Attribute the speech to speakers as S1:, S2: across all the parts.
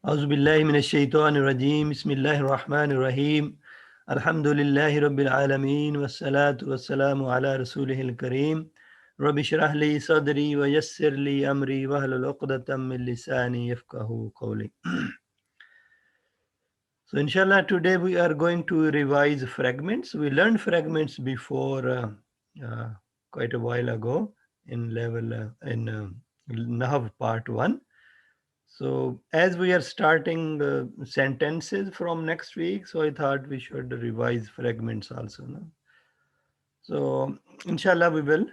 S1: أعوذ بالله من الشيطان الرجيم بسم الله الرحمن الرحيم الحمد لله رب العالمين والصلاة والسلام على رسوله الكريم رب اشرح لي صدري ويسر لي أمري واحلل عقدة من لساني يفقهوا قولي. So inshallah today we are going to revise fragments. We learned fragments before uh, quite a while ago in level in Nahv part 1. So as we are starting sentences from next week, so I thought we should revise fragments also. No? So inshallah we will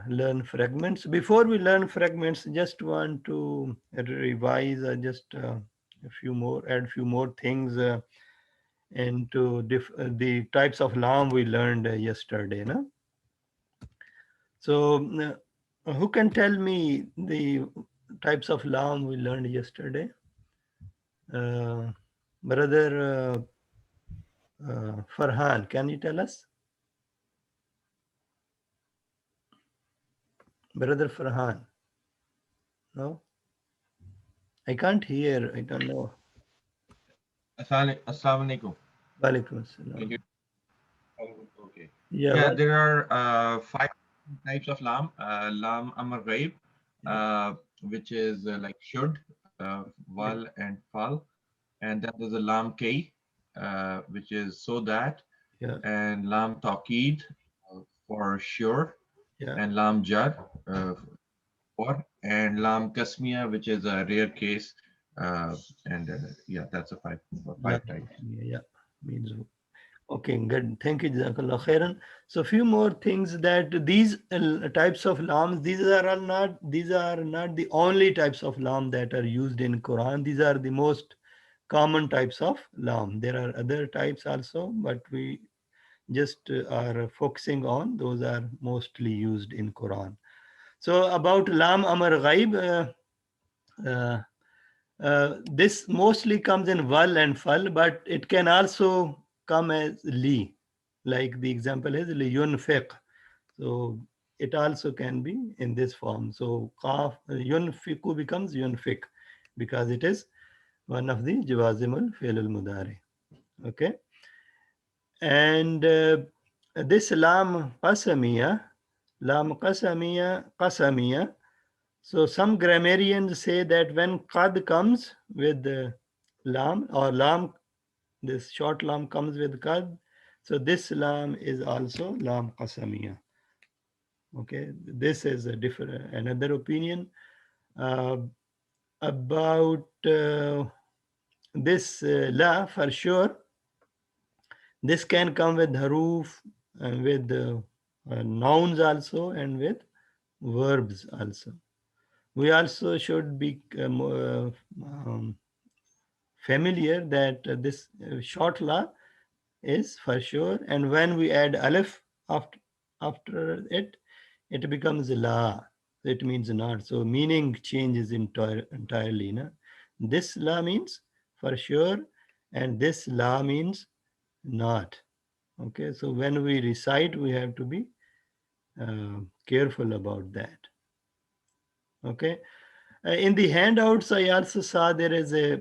S1: learn fragments. Before we learn fragments, just want to revise just a few more, add few more things into the types of lam we learned yesterday. No? So who can tell me the types of lam we learned yesterday? Uh, Brother Farhan, can you tell us? Brother Farhan, no? I can't hear. I don't know.
S2: Assalamu alaikum.
S1: Walaikum
S2: Can
S1: assalam.
S2: you? Okay.
S1: Yeah,
S2: Yeah,
S1: what?
S2: there are five types of lam. Lam amar ghaib,
S1: Yeah,
S2: which is like should,
S1: yeah,
S2: wal, and fal. And then there's a lam kay, which is so that,
S1: yeah,
S2: and lam taqeed, for sure,
S1: yeah.
S2: and lam jar, for, and lam kasmiya, which is a rare case. And yeah, that's a
S1: La,
S2: five types.
S1: yeah, means okay, good. Thank you, Jazakallah khairan. So, few more things that these types of lams, these are not the only types of lam that are used in Quran. These are the most common types of lam. There are other types also, but we just are focusing on those are mostly used in Quran. So, about lam amar ghaib, uh, this mostly comes in wal and fal, but it can also come as li, like the example is li yunfiq. So it also can be in this form. So qaf yunfiqu becomes yunfiq because it is one of the jawazimul fi'l al mudari. Okay, and this lam qasamiya. So some grammarians say that when qad comes with lam or lam, this short lam comes with qad, so this lam is also lam qasamiya. Okay, this is a different another opinion uh, about this la for sure. This can come with haruf, with nouns also, and with verbs also. We also should be familiar that this short la is for sure, and when we add alif after it, it becomes la. It means not. So meaning changes entirely. Na? This la means for sure, and this la means not. Okay, so when we recite, we have to be careful about that. Okay, in the handouts, I also saw there is a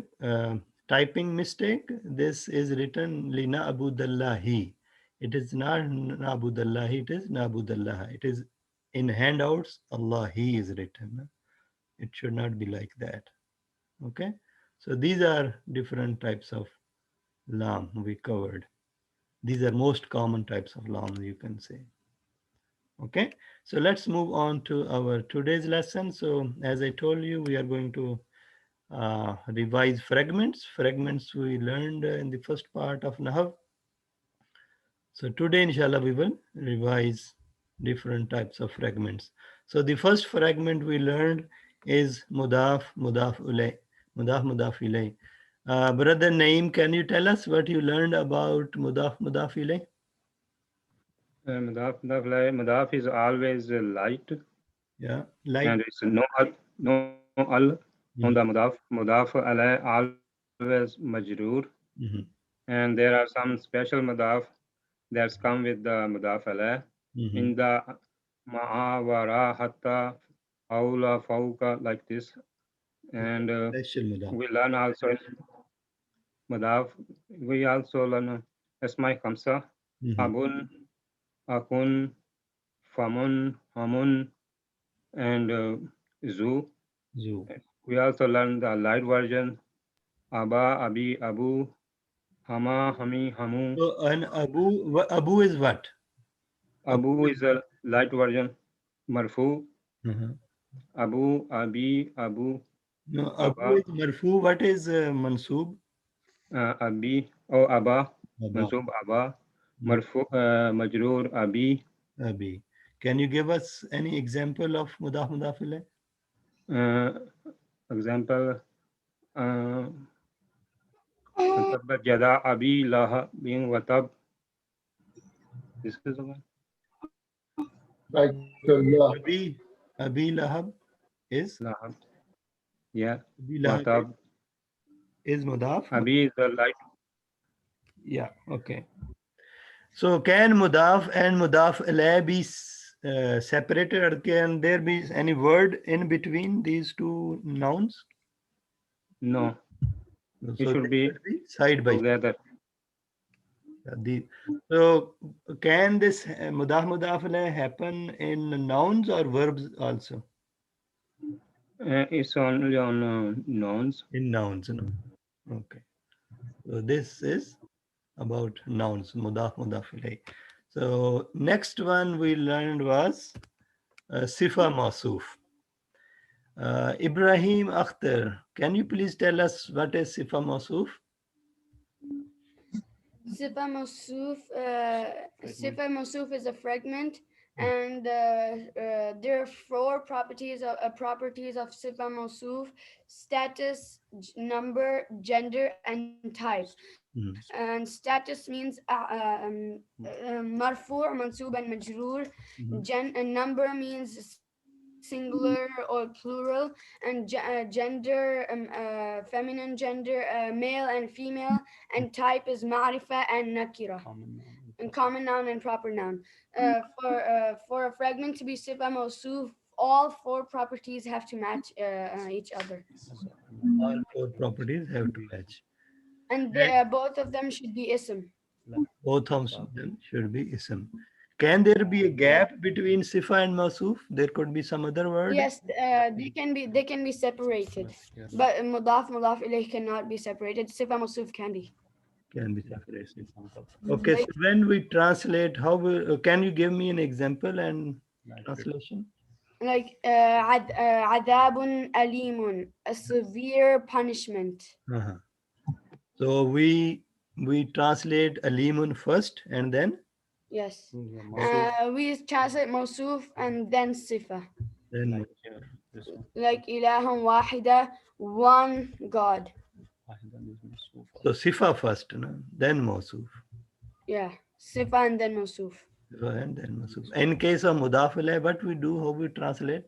S1: typing mistake. This is written Lina Abudallahi. It is not Nabudallahi, it is Nabudallah. It is in handouts, Allah He is written. It should not be like that. Okay, so these are different types of lam we covered. These are most common types of lam you can say. Okay, so let's move on to our today's lesson. So as I told you, we are going to revise fragments. Fragments we learned in the first part of Nahav. So today, inshallah, we will revise different types of fragments. So the first fragment we learned is mudaf ulay. Brother Naeem, can you tell us what you learned about mudaf ulay?
S3: Madaf is always light,
S1: Yeah, like
S3: and it's no al on the
S1: mhm,
S3: Madaf. Madaf alay always majroor,
S1: mhm,
S3: and there are some special Madaf that's come with the Madaf alay.
S1: mhm,
S3: In the Ma'awara, Hatta, Aula, Fauka, like this, And
S1: Special mudaf.
S3: we learn also in Madaf, we also learn Asmai Kamsa, Abun, Akun, Famun, Hamun, and Zu.
S1: Zoo.
S3: We also learn the light version, Aba, Abi, Abu, Hama, Hami, Hamu.
S1: So an Abu is what?
S3: Abu is a light version, Marfu,
S1: Uh-huh.
S3: Abu, Abi, Abu,
S1: No, Abu
S3: Aba,
S1: is marfu. What is mansub?
S3: Abi, or Aba,
S1: Aba.
S3: Mansub Aba, Marfu, Majrur, Abi.
S1: Abi. Can you give us any example of mudaf mudaf ilayh?
S3: Example, uh, Tabbat Yada Abi Lahab being Watab. This is the one.
S4: Like Allah.
S1: Abi Lahab is
S3: Lahab. Yeah.
S1: Abi Lahab
S3: Watab.
S1: is mudaf.
S3: Abi is the light.
S1: Yeah. Okay. So can mudaf and mudaf ilayh be separated, or can there be any word in between these two nouns?
S3: No. It
S1: So
S3: should
S1: they
S3: be
S1: should be side by side.
S3: together.
S1: So can this mudaf ilayh happen in nouns or verbs also?
S3: It's only on nouns.
S1: In nouns, no. Okay. So this is about nouns, mudaf ilayh. So next one we learned was sifa mausuf. Ibrahim Akhtar, can you please tell us what is sifa mausuf?
S5: Sifa Mosuf is a fragment, and there are four properties of Sifa Mosuf: status, number, gender, and type. And status means marfu, mansub, and majroor. And number means singular or plural, and gender, feminine gender, male and female, and type is ma'rifa and nakira, and common noun and proper noun. For a fragment to be sifa mawsuf, all four properties have to match each other,
S1: All four properties have to match.
S5: and both of them should be ism.
S1: Both of them should be ism. Can there be a gap between sifa and mausuf? There could be some other word.
S5: Yes, they can be separated, but mudaf ilayh cannot be separated. Sifa mawsuf can be.
S1: Can be separated. Okay, so when we translate, how can you give me an example and translation?
S5: Like adabun alimun, a severe punishment.
S1: Uh-huh. So we translate alimun first and then
S5: Yes. We translate mawsuf and then sifa. Like ilahan wahida, one God.
S1: so sifa first, no? Then mausuf.
S5: Yeah, sifa and then mawsuf.
S1: Sifa and then mausuf. In case of mudaf ilayh, what we do, how we translate?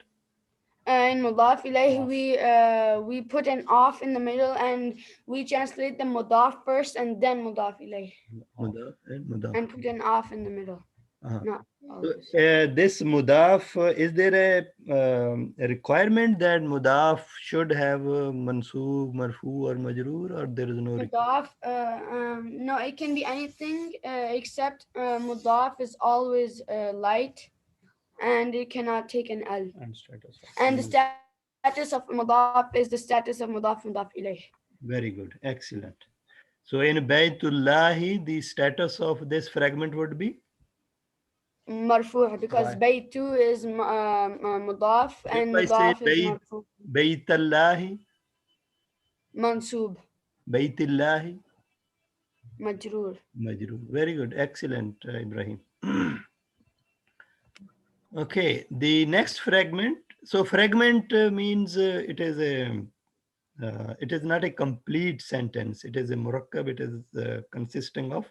S5: In mudaf ilayh, we put an off in the middle, and we translate the mudaf first and then mudaf ilayh,
S1: Mudaf and mudaf.
S5: and put an off in the middle.
S1: Uh-huh.
S5: Not
S1: So,
S5: always.
S1: this mudaf, is there a requirement that mudaf should have mansoob, marfu, or majroor, or there is no requirement?
S5: Mudaf, no, it can be anything except mudaf is always light, and it cannot take an al. And the status of mudaf is the status of mudaf ilayh.
S1: Very good, excellent. So in Baytullahi, the status of this fragment would be?
S5: Marfu', because baytu is mudaf, and
S1: If I say
S5: mudaf is marfu'.
S1: Baytullahi,
S5: Mansub,
S1: Baytullahi,
S5: majroor.
S1: majroor. Very good, excellent, Ibrahim. Okay, the next fragment. So fragment means it is not a complete sentence. It is a murakkab. It is consisting of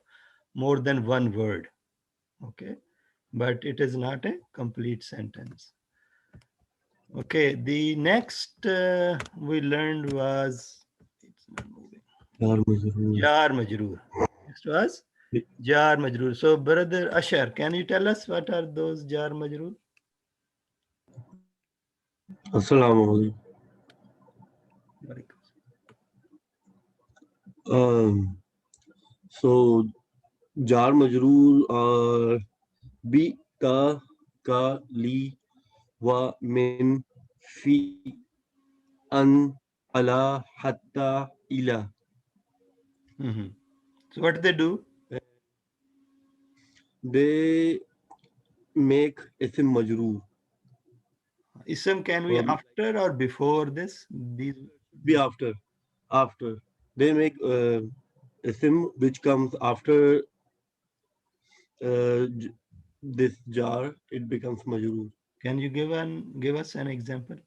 S1: more than one word. Okay, but it is not a complete sentence. Okay, the next we learned was jar majroor. Next was jar majroor. So brother Ashar, can you tell us what are those jar majroor?
S4: Assalamu alaikum. Um, so jar majroor are bi ta ka li wa min fi an ala hatta ila.
S1: Mhm. So what they do?
S4: They make isim majroor
S1: Ism can be
S4: or
S1: after or before this. These.
S4: be after they make isim which comes after this jar, it becomes majroor.
S1: Can you give us an example?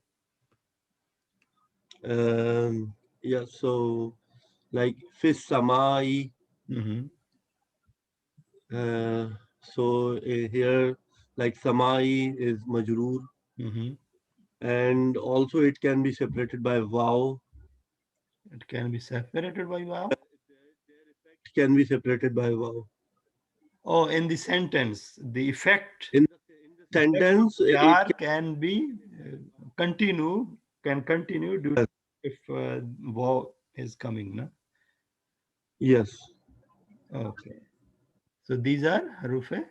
S4: Yeah, so like fish samai.
S1: Mm-hmm.
S4: Here, like samai is majroor,
S1: Mm-hmm.
S4: and also it can be separated by wow.
S1: It can be separated by wow.
S4: It can be separated by wow.
S1: Oh, in the sentence, the effect
S4: In the
S1: effect of
S4: sentence, it
S1: jar can be continue can continue due
S4: can,
S1: to if wow is coming. No?
S4: yes,
S1: Okay. So these are harufe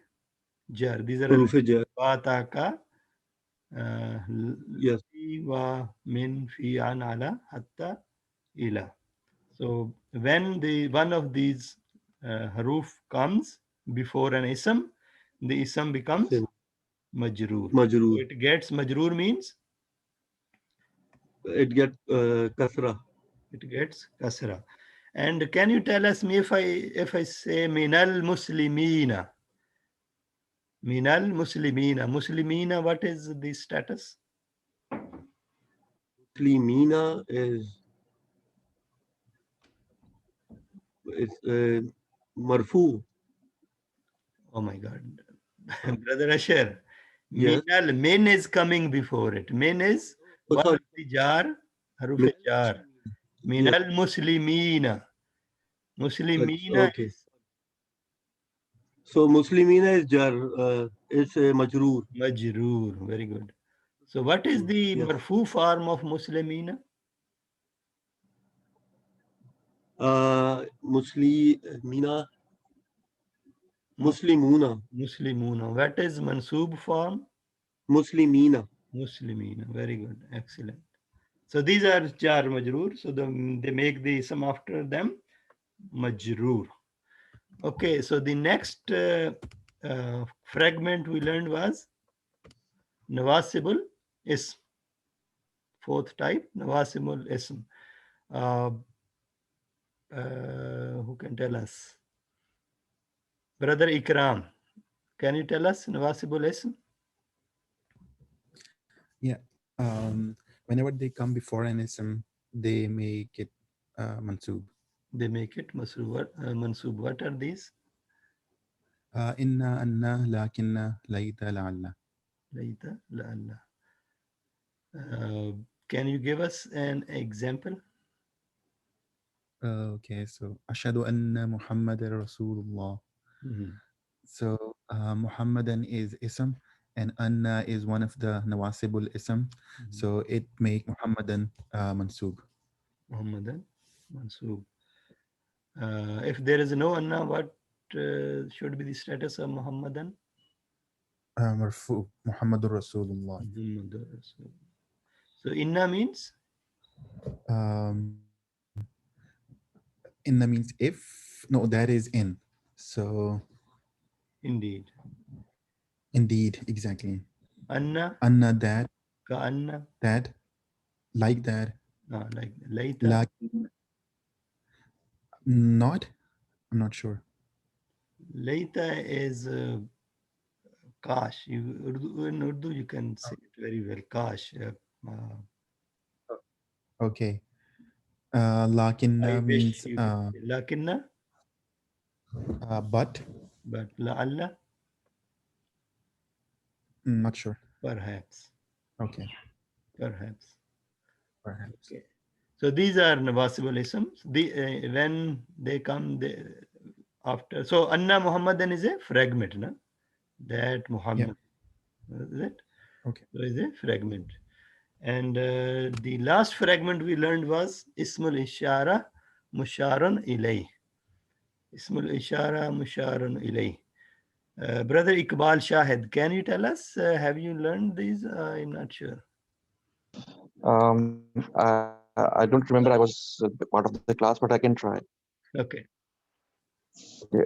S1: jar. These are
S4: huruf jar,
S1: bataka
S4: yes,
S1: wa min fi an ala hatta ila. So when the one of these haruf comes before an ism, the ism becomes
S4: same,
S1: majroor. So
S4: majroor.
S1: it gets majroor means
S4: It get kasra.
S1: it gets kasra. And can you tell us me if I say minal muslimina, minal muslimina, muslimina, what is the status?
S4: Muslimina is marfu.
S1: Oh my God, brother Asher,
S4: Yes.
S1: minal min is coming before it. Min is
S4: Oh,
S1: one
S4: sorry.
S1: of the jar, haruf
S4: Minal
S1: jar.
S4: muslimin. Yes.
S1: Minal muslimina. Muslimina
S4: Okay.
S1: is
S4: So Muslimina is jar. It's a majroor.
S1: majroor. Very good. So what is the
S4: Yes.
S1: marfu form of muslimina?
S4: Muslimina.
S1: Mu-
S4: Muslimuna.
S1: Muslimuna. What is mansub form?
S4: Muslimina.
S1: Muslimina. Very good. Excellent. So these are jar majroor. So they make the sum after them majroor. Okay. So the next fragment we learned was nawasibul ism. Fourth type, nawasibul ism. Uh, who can tell us? Brother Ikram, can you tell us Nawasibul Ism?
S6: Yeah. Whenever they come before an ism, they make it mansub.
S1: They make it Mansub. What are these?
S6: Inna, anna, lakinna, laita, la'alla.
S1: Laita, la'alla. Can you give us an example?
S6: Okay, so ashadu anna Muhammadan Rasulullah.
S1: Mhm,
S6: So Muhammadan is ism, and anna is one of the nawasibul ism.
S1: mhm.
S6: So it make Muhammadan mansub.
S1: Muhammadan Mansub. If there is no Anna, what should be the status of Muhammadan?
S6: Marfu, Muhammadur Rasulullah.
S1: Muhammadan Rasul. So Inna means
S6: Um, inna means if, no, that is in. So
S1: indeed.
S6: indeed, exactly.
S1: Anna,
S6: Anna, that,
S1: ka Anna,
S6: that, like that,
S1: like Laita.
S6: like not, I'm not sure.
S1: Laita is Kash. In Urdu, you can say it very well. Kash.
S6: Okay. Lakinna
S1: I wish
S6: means
S1: you can say Lakinna,
S6: but,
S1: but La'alla,
S6: not sure.
S1: perhaps.
S6: Okay,
S1: Perhaps.
S6: perhaps.
S1: Okay. So these are Nawasibul Isms. When they come after. So Anna Muhammadan is a fragment. Na? That
S6: Yeah.
S1: Muhammad. Is it?
S6: Okay.
S1: So is a fragment. And the last fragment we learned was Ismul Ishara musharun ilay. Ismul ishara musharun ilay. Brother Iqbal Shahid, can you tell us, have you learned these? I'm not sure.
S7: I don't remember. I was part of the class, but I can try.
S1: Okay.
S7: Okay.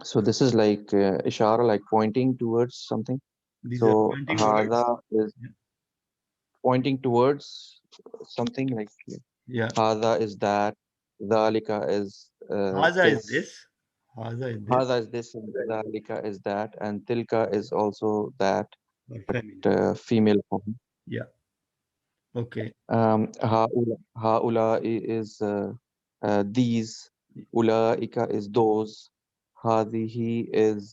S7: So this is like ishara, like pointing towards something.
S1: These are
S7: So
S1: pointing words.
S7: hada is
S1: Yeah.
S7: pointing towards something like
S1: Yeah.
S7: hada is that, dhalika is
S1: Haza is
S7: this,
S1: this. Haza is this.
S7: hada is this, and dhalika is that, and tilka is also that,
S1: Or
S7: but
S1: feminine.
S7: female form.
S1: Yeah. Okay.
S7: Haula is these, ulaika is those, hadihi is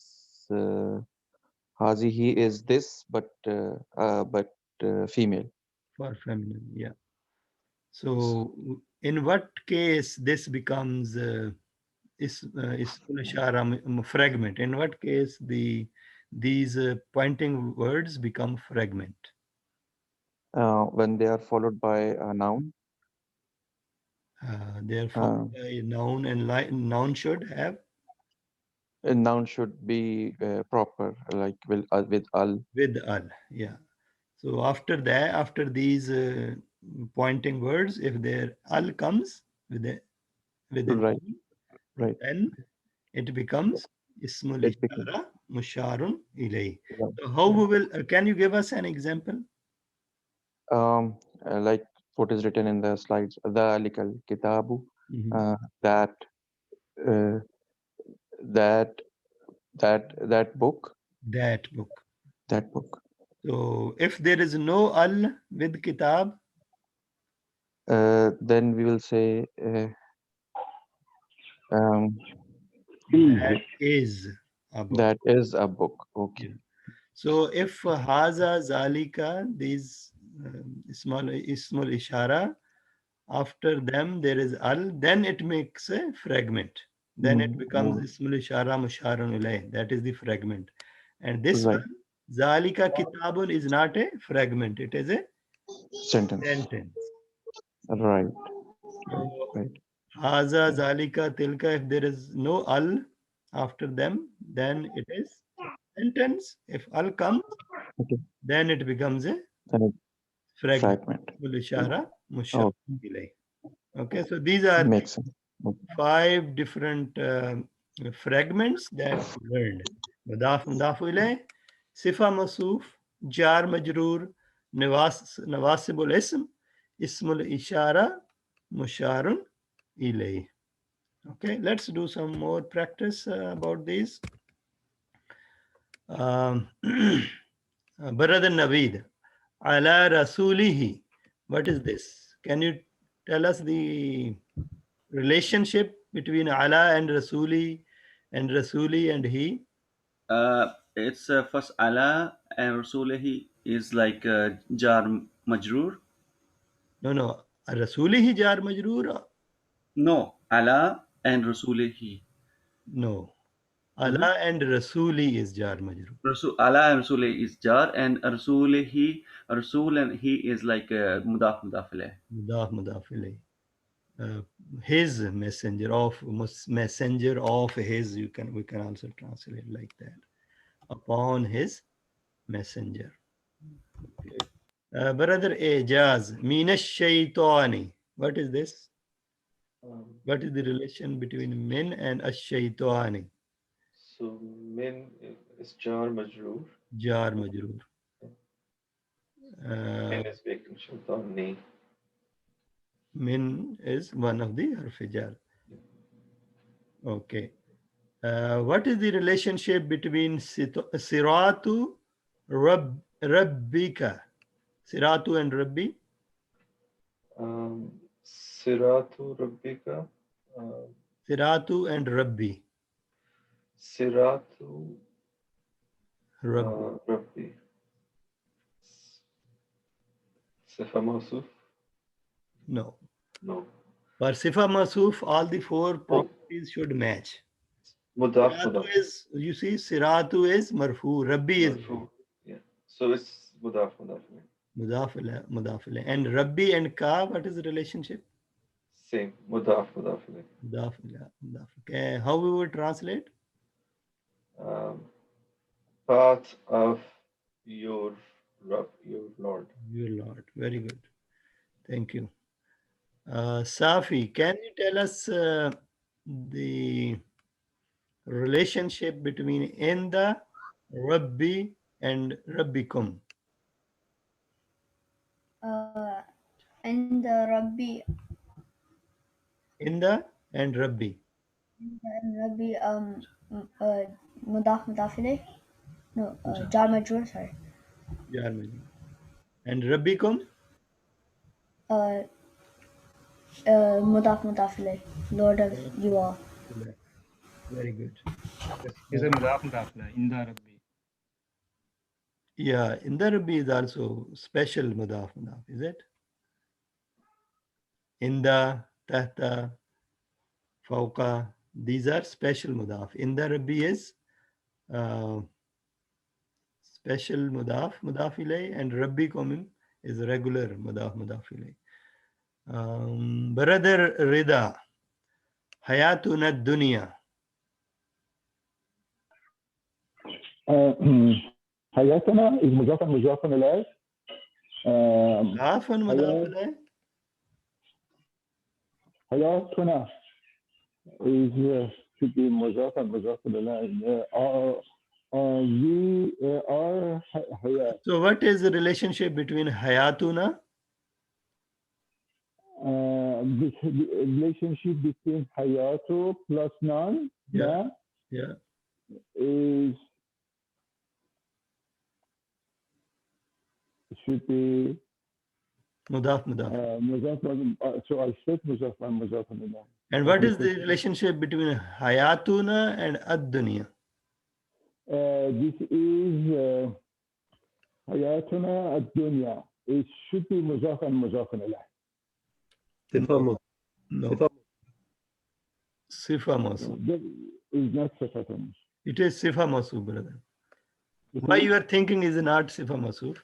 S7: uh, hadihi is this, but female.
S1: For feminine. Yeah. So in what case this becomes ismul ishara fragment? In what case these pointing words become fragment?
S7: When they are followed by a noun,
S1: Therefore,
S7: uh,
S1: a noun and noun should have
S7: a noun should be proper, like with al.
S1: with al. Yeah. So after that, after these pointing words, if their al comes with a
S7: Right,
S1: noun,
S7: right.
S1: then it becomes ismul
S7: It becomes
S1: ishara musharun ilay.
S7: right,
S1: So how
S7: right.
S1: we will? Can you give us an example?
S7: Like what is written in the slides, dhalikal kitabu,
S1: Mhm.
S7: uh, that uh, that that book,
S1: That book.
S7: that book.
S1: So if there is no al with kitab,
S7: Then we will say um,
S1: that is a book.
S7: that is a book. Okay,
S1: Yeah. So if haza zalika, these small ishara, after them there is al, then it makes a fragment. Then it becomes
S7: mm,
S1: ismul ishara musharun ilay. That is the fragment. And this
S7: right.
S1: one, zalika kitabun, is not a fragment. It is a
S7: Sentence.
S1: sentence.
S7: Right,
S1: So
S7: right, right.
S1: haza zalika tilka, if there is no al after them, then it is sentence. If al comes,
S7: Okay,
S1: then it becomes a
S7: then it
S1: fragment.
S7: fragment.
S1: Ismul ishara
S7: Oh,
S1: musharun ilay. Okay, so these are
S7: makes sense. Okay.
S1: 5 different fragments that we learned. Mudaf mudaf ilayh, sifa masuf, jar majroor, nawasibul ism, ismul ishara, musharun ilayh. Okay, let's do some more practice about these. Brother Naveed, ala rasulihi. What is this? Can you tell us the relationship between ala and rasuli and he?
S8: It's first Allah and Rasulihi is like jar majroor.
S1: No, no. Rasulihi jar majroor?
S8: No, Allah and Rasulihi.
S1: No.
S8: Uh-huh.
S1: Allah and rasuli is jar majroor.
S8: Allah and Rasulihi is jar, and Rasulihi, Rasul and he is like mudaf mudaf alayh.
S1: Mudaf mudaf ilayh. His messenger of messenger of his, we can also translate like that. Upon his messenger. Brother Ejaz, Minash Shaitani. What is this? What is the relation between min and ash-shaytani?
S9: So min is jar majroor.
S1: Jar majroor.
S9: Min is making shaitan.
S1: Min is one of the harf jar. Okay. What is the relationship between siratu rabbika? Siratu and rabbi?
S9: Siratu Rabbika.
S1: Siratu and rabbi.
S9: Siratu
S1: Rabbi.
S9: Rabbi. Sifa Mawsuf?
S1: No.
S9: No.
S1: For sifa masuf, all the 4 properties should match.
S9: Mudaf
S1: Siratu
S9: Mudaf.
S1: is, you see, siratu is marfu, rabbi is
S9: Marfu. Yeah. So it's Mudaf Mudaf.
S1: mudaf ilayh. And rabbi and ka, what is the relationship?
S9: same. Mudaf, mudaf ilayh.
S1: Mudaf, mudaf. Okay. How we would translate?
S9: Um, part of your Rabb, your Lord.
S1: Your Lord. Very good. Thank you. Safi, can you tell us the relationship between Inda, Rabbi, and Rabbikum?
S10: عند ربي
S1: Inda and Rabbi.
S10: ربي مضاف مضاف إليه no جار مجرور sorry
S1: Yarmani. And Rabbikum?
S10: uh, مضاف مضاف إليه Lord of you all.
S1: Very good.
S3: is a mudaf mudaf ilayh, in the Rabbi.
S1: Yeah, Inda Rabbi is also special mudaf mudaf, is it? Inda, Tahta, Fauqa, these are special mudaf. Inda Rabbi is special mudaf, mudaf ilay, and Rabbi Komim is regular mudaf, mudaf ilay. Brother Rida, Hayatuna Dunya.
S11: حياتنا is مضافا إليه.
S1: Mudaf and mudaf ilay?
S11: حياتنا is should be مضافا إليه. We are حياة.
S1: So what is the relationship between Hayatuna?
S11: The relationship between Hayato plus none
S1: Yeah.
S11: is should be
S1: Mudaf.
S11: so I said mudaf.
S1: And what is the relationship between Hayatuna and Ad-Dunya?
S11: This is Hayatuna ad-dunya. It should be mudaf ilayh.
S1: No. Sifa Masu.
S11: That is not sifatun.
S1: It is Sifa Masu, brother. Why you are thinking is not Sifa Masu?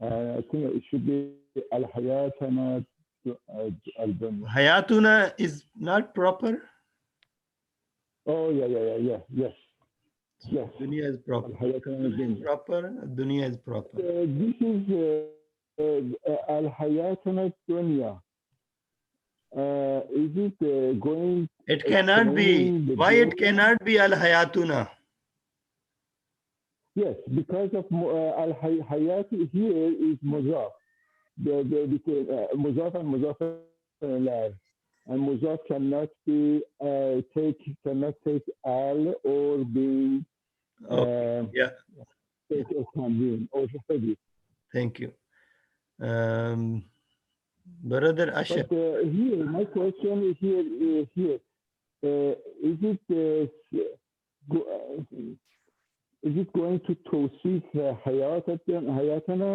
S11: I think it should be al-hayatana al-dunya.
S1: Hayatuna is not proper.
S11: Oh, yes.
S1: Dunya is proper.
S11: Al-hayatana
S1: Proper. Dunya is proper.
S11: This is al-hayatana dunya. Is it going?
S1: It cannot be. Why it cannot be Al Hayatuna?
S11: Yes, because of al-hayat here is mudaf. Mudaf and mudaf ilayh. And mudaf cannot be cannot take al or be
S1: Yeah.
S11: or heavy.
S1: Thank you. Brother Asher.
S11: But here, my question is here. Is it going to tawsif hayatana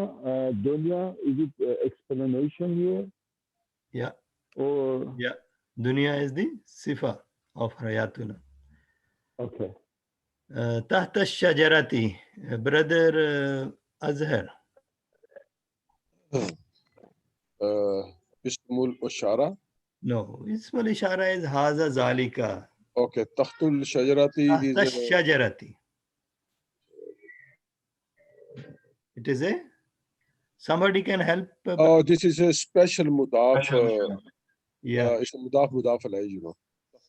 S11: dunya? Is it explanation here?
S1: Yeah.
S11: Or
S1: yeah. Dunya is the sifa of Hayatuna.
S11: Okay.
S1: Tahta shajarati, brother Azhar.
S12: Ismul Ushara?
S1: No, Ismul Ishara is Haza Zalika.
S12: Okay, Tahtul Shajarati is.
S1: Tahta shajarati. It is a. Somebody can help.
S12: Oh, this is a special mudaf.
S1: Yeah.
S12: It's a mudaf alayh, you know.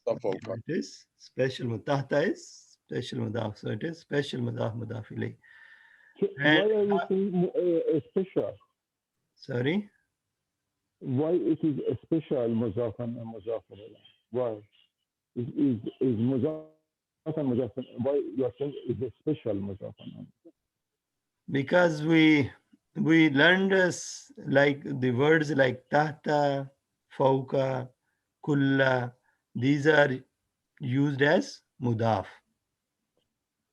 S1: It is special. Tahta is special mudaf. So it is special mudaf ilayh.
S11: Why are you saying special?
S1: Sorry?
S11: Why it is a special mudaf and mudaf ilayh? Why? Is mudaf and mudaf? Why you are saying is a special mudaf?
S1: Because we learned like the words like tahta, fauka, kulla. These are used as mudaf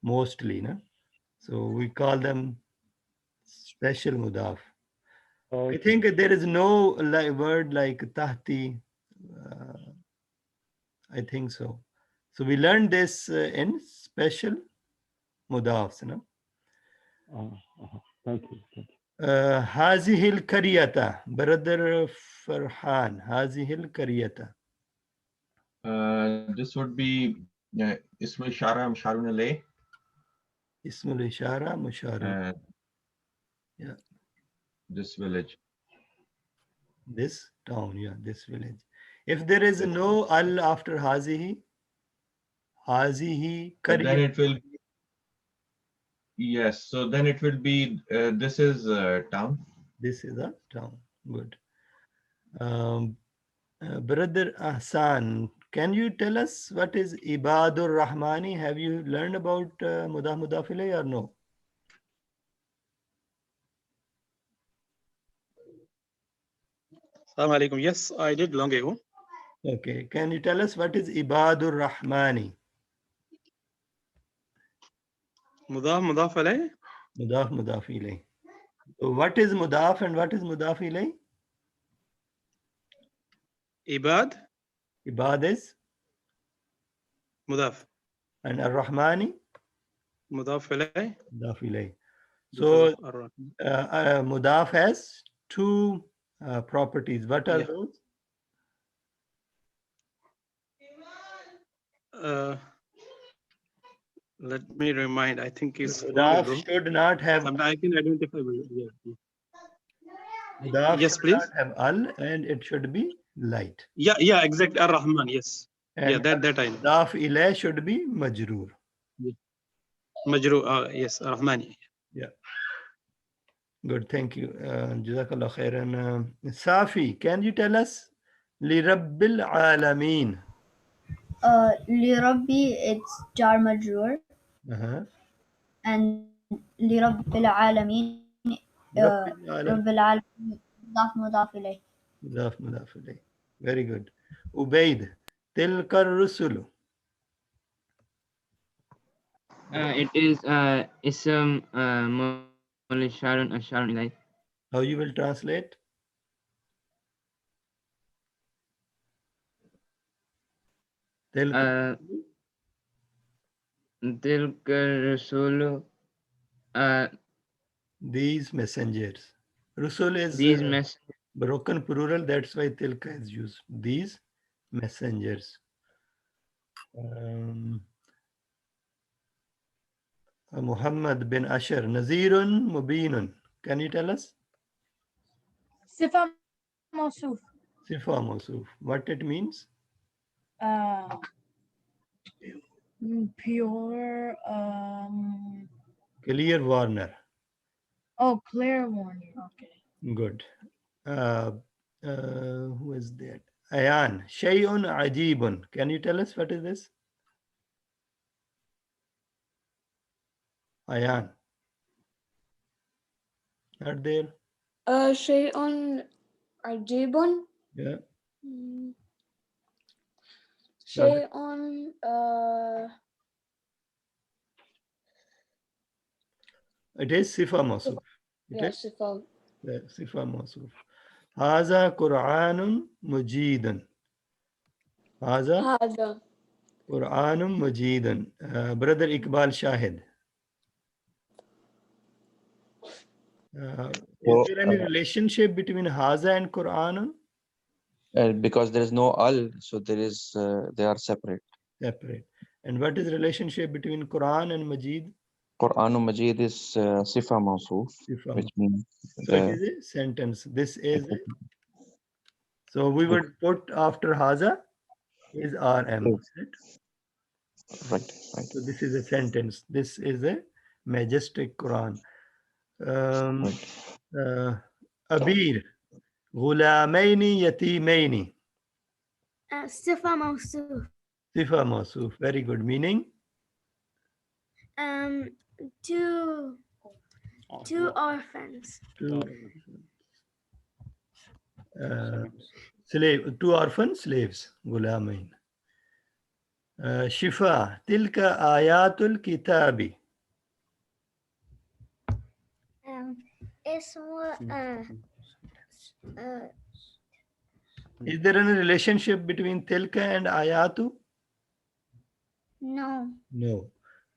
S1: mostly, no? So we call them special mudaf.
S11: Okay.
S1: I think there is no word like tahti. I think so. So we learned this in special mudafs, no?
S11: Thank you.
S1: هذه القرية. Brother Farhan. هذه القرية.
S2: This would be Ism Ishara Musharun alayh.
S1: اسم الإشارة مشار. Yeah.
S2: This village.
S1: This town. Yeah, this village. If there is no al after hazihi, hazihi
S2: Then
S1: قرية.
S2: it will be, yes, so then it will be this is town.
S1: This is a town. Good. Brother Ahsan, can you tell us what is Ibadur Rahmani? Have you learned about Mudaf Mudaf ilayh or no?
S13: Assalamu alaikum. Yes, I did long ago.
S1: Okay. Can you tell us what is Ibadur Rahmani?
S13: Mudaf alayh.
S1: Mudaf Mudaf ilayh. So what is Mudaf and what is Mudaf ilayh?
S13: Ibad.
S1: Ibad is?
S13: Mudaf.
S1: And Ar-Rahmani?
S13: Mudaf alayh.
S1: Mudaf ilayh. So Mudaf has two properties. What are those?
S13: Let me remind. I think it's
S1: Mudaf should not have.
S13: I can identify. Yeah.
S1: Mudaf
S13: Yes,
S1: should
S13: please.
S1: not have al and it should be light.
S13: Yeah, exact. Ar-Rahman. Yes.
S1: And
S13: that I know.
S1: Mudaf ilayh should be majroor.
S13: Majru. Yes, Ar-Rahmani.
S1: Yeah. Good, thank you. Jazakallah khairan. Safi, can you tell us li Rabbil Alameen?
S10: Li Rabbi, it's jar majroor.
S1: And
S10: li Rabbil Alameen, Rabbil Alameen, mudaf ilayh.
S1: Mudaf ilayh. Very good. Ubaid, tilka rusulu.
S14: It is ism Sharon ilayh.
S1: How you will translate?
S14: Tilka rusulu.
S1: These messengers. Rusul is broken plural, that's why tilka is used. These messengers. Muhammad bin Ashar, Nazirun Mubinun. Can you tell us?
S15: Sifa Mawsuf.
S1: Sifa Mawsuf. What it means?
S15: Pure.
S1: Clear warner.
S15: Oh, clear warning. Okay.
S1: Good. Who is that? Ayan. Shay'un ajibun. Can you tell us what is this? Ayan. Not there?
S5: Shay'un ajibun.
S1: Yeah.
S5: Shay'un.
S1: It is Sifa Mawsuf.
S5: Yeah, Sifa.
S1: Sifa Mawsuf. Haza Qur'anun Mujidun. Haza Qur'anun Mujidun. Brother Iqbal Shahid. Is there any relationship between Haza and Qur'anun?
S7: Because there is no al, so there is they are separate.
S1: Separate. And what is the relationship between Quran and Majid?
S7: Quran and Majid is Sifa Mawsuf, which means
S1: so it is a sentence. This is so we would put after Haza is RM.
S7: Right.
S1: So this is a sentence. This is a majestic Quran. Abir. Ghulamaini yatimaini.
S5: Sifa Mawsuf.
S1: Sifa Mawsuf. Very good. Meaning?
S5: Two orphans.
S1: Two orphan slaves. Ghulamain. Shifa. Tilka ayatul kitabi. Is there any relationship between tilka and ayatu?
S5: No.
S1: No.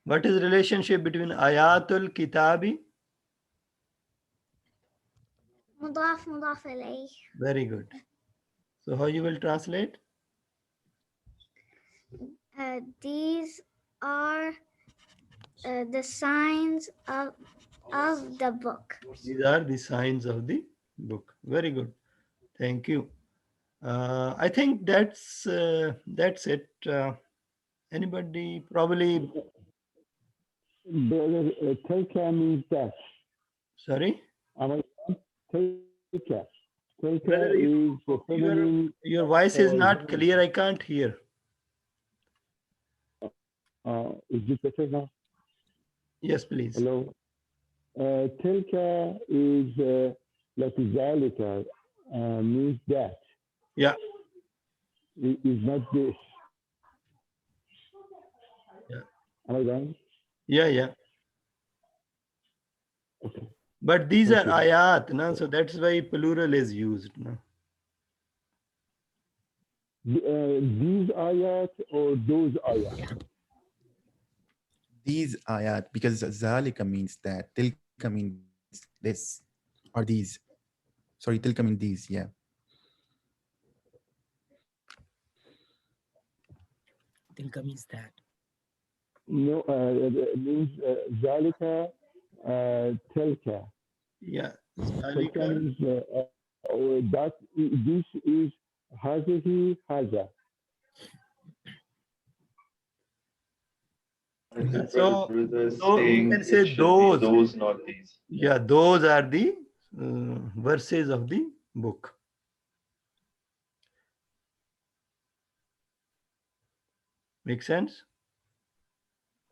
S1: What is the relationship between ayatul kitabi?
S16: مضاف مضاف إليه.
S1: Very good. So how you will translate?
S16: These are the signs of the book.
S1: These are the signs of the book. Very good. Thank you. I think that's it. Anybody probably?
S11: Brother, telka means that.
S1: Sorry?
S11: Am I wrong? Telka. Telka
S1: Brother,
S11: is the feminine.
S1: Your voice is not clear. I can't hear.
S11: Is it better now?
S1: Yes, please.
S11: Hello. Telka is like zalika, means that.
S1: Yeah.
S11: It is not this.
S1: Yeah.
S11: Am I wrong?
S1: Yeah, yeah.
S11: Okay.
S1: But these
S11: Thank
S1: are
S11: you.
S1: ayat, no? So that's why plural is used. No?
S11: These ayat or those ayat?
S6: These ayat, because zalika means that, tilka means this, or these. Sorry, tilka means these, yeah.
S17: Tilka means that.
S11: No, it means zalika, telka.
S1: Yeah.
S11: Telka means that this is hazihi haza.
S1: Yeah,
S9: So
S1: we
S9: saying
S1: can
S9: it
S1: say
S9: should be
S1: those.
S9: those, not these.
S1: Yeah, those are the verses of the book. Make sense?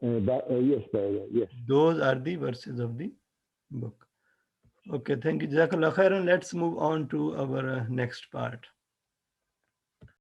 S11: Yes, yes.
S1: Those are the verses of the book. Okay, thank you. Jazakallah khairan. Let's move on to our next part.